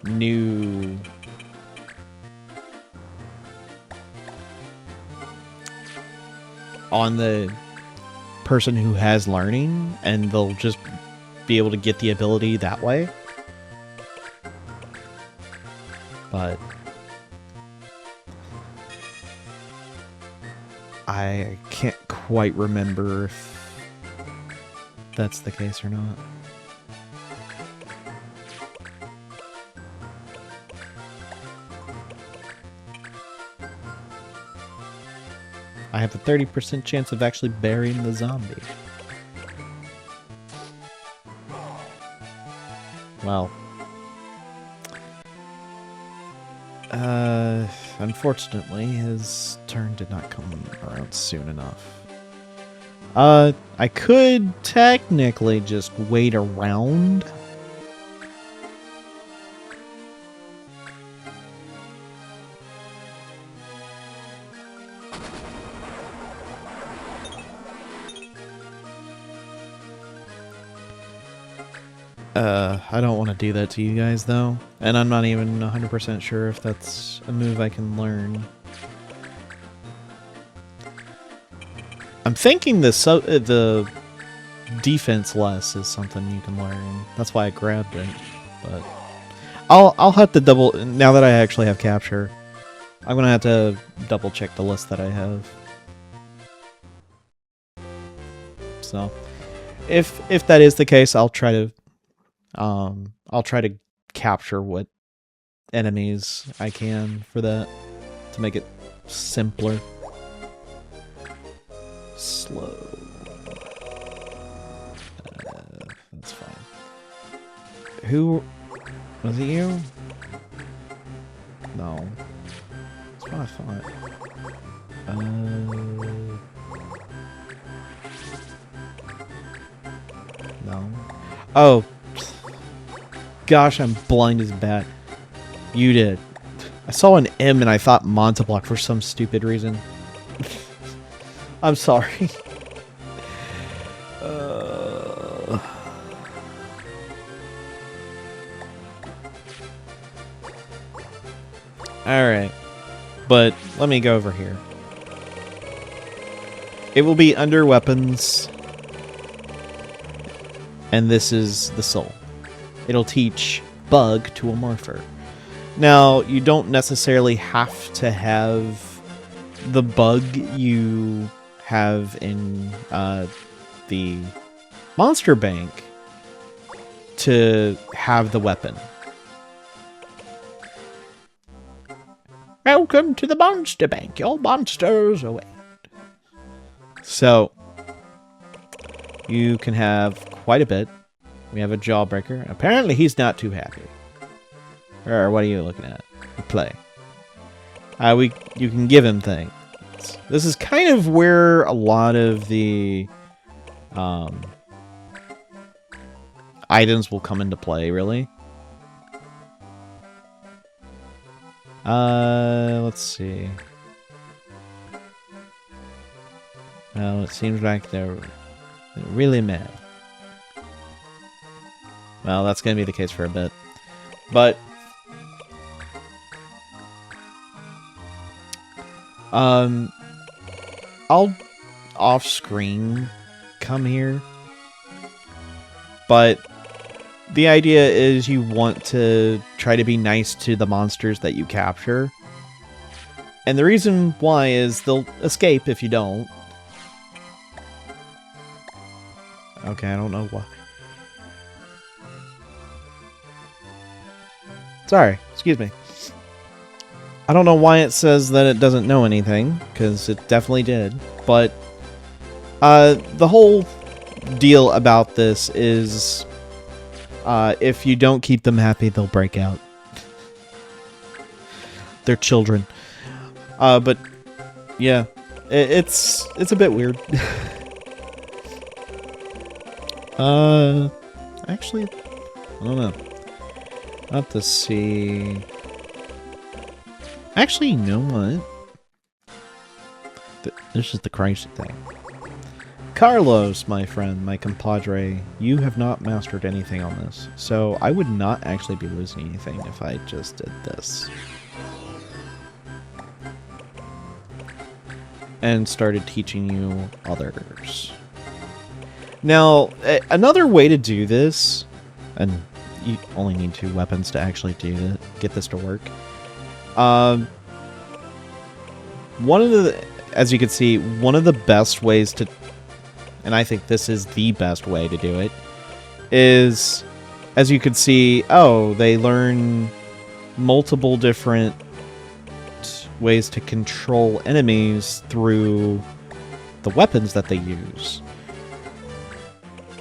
new on the person who has learning, and they'll just be able to get the ability that way. But I can't quite remember if that's the case or not. I have a 30% chance of actually burying the zombie. Well. Unfortunately, his turn did not come around soon enough. I could technically just wait around. I don't want to do that to you guys, though. And I'm not even 100% sure if that's a move I can learn. I'm thinking the defense less is something you can learn. That's why I grabbed it. But I'll have to double... Now that I actually have capture, I'm going to have to double check the list that I have. So, if that is the case, I'll try to capture what enemies I can for that to make it simpler. Slow. That's fine. Who was it? You? No. That's what I thought. No. Oh. Gosh, I'm blind as a bat. You did. I saw an M and I thought Montablock for some stupid reason. I'm sorry. Alright. But let me go over here. It will be under weapons. And this is the soul. It'll teach Bug to a Morpher. Now, you don't necessarily have to have the bug you have in the Monster Bank to have the weapon. Welcome to the Monster Bank. Your monsters await. So, you can have quite a bit. We have a Jawbreaker. Apparently, he's not too happy. Or what are you looking at? Play. You can give him things. This is kind of where a lot of the items will come into play, really. Let's see. Well, it seems like they're really mad. Well, that's going to be the case for a bit. But I'll off-screen come here. But the idea is you want to try to be nice to the monsters that you capture. And the reason why is they'll escape if you don't. Okay, I don't know why. Sorry, excuse me. I don't know why it says that it doesn't know anything, because it definitely did. But the whole deal about this is if you don't keep them happy, they'll break out. They're children. But yeah, it's a bit weird. Actually, I don't know. I'll have to see. Actually, you know what? This is the crazy thing. Carlos, my friend, my compadre, you have not mastered anything on this, so I would not actually be losing anything if I just did this. And started teaching you others. Now, another way to do this, and you only need 2 weapons to actually get this to work. One of the, as you can see, one of the best ways to, and I think this is the best way to do it, is, as you can see, oh, they learn multiple different ways to control enemies through the weapons that they use.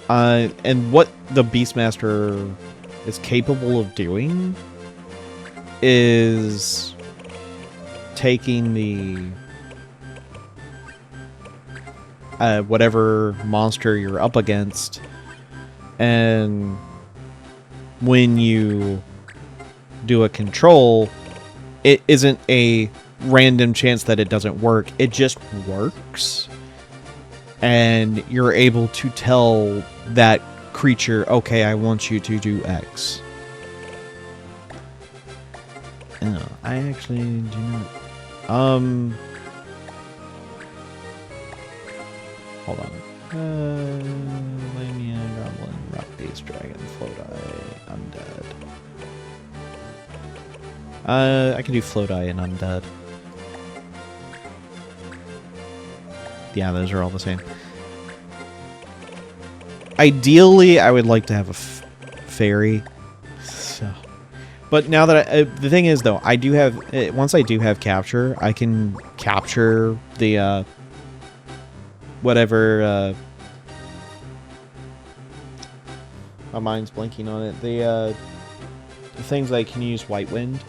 And what the Beastmaster is capable of doing is taking the whatever monster you're up against, and when you do a control, it isn't a random chance that it doesn't work. It just works. And you're able to tell that creature, okay, I want you to do X. Oh, I actually do not. Hold on. Lamia, Goblin, Rock Beast, Dragon, Float Eye, Undead. I can do Float Eye and Undead. Yeah, those are all the same. Ideally, I would like to have a fairy. So, but now that the thing is, though, I do have once I do have capture, I can capture the whatever. My mind's blanking on it. The things I can use White Wind,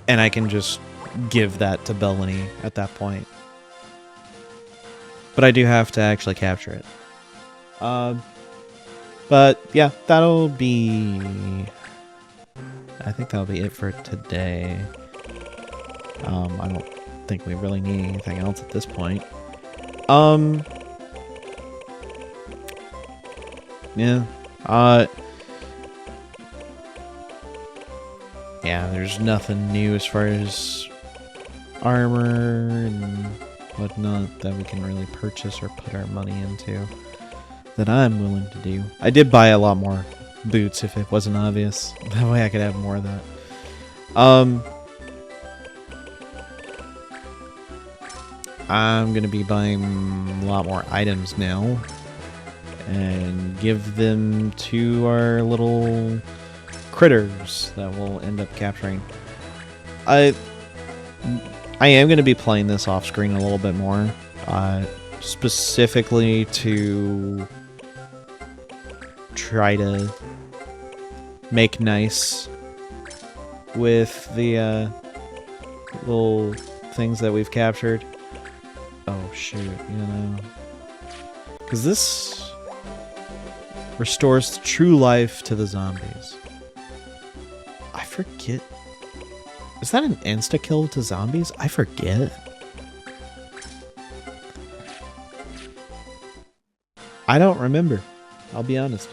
and I can just give that to Bellany at that point. But I do have to actually capture it. But yeah, that'll be... I think that'll be it for today. I don't think we really need anything else at this point. Yeah. Yeah, there's nothing new as far as armor and whatnot that we can really purchase or put our money into that I'm willing to do. I did buy a lot more boots if it wasn't obvious. That way I could have more of that. I'm gonna be buying a lot more items now and give them to our little critters that we'll end up capturing. I am going to be playing this off screen a little bit more, specifically to try to make nice with the little things that we've captured. Oh shoot, you know, because this restores true life to the zombies. I forget. Is that an insta-kill to zombies? I forget. I don't remember. I'll be honest.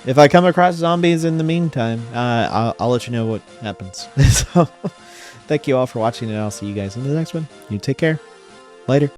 If I come across zombies in the meantime, I'll let you know what happens. So, thank you all for watching, and I'll see you guys in the next one. You take care. Later.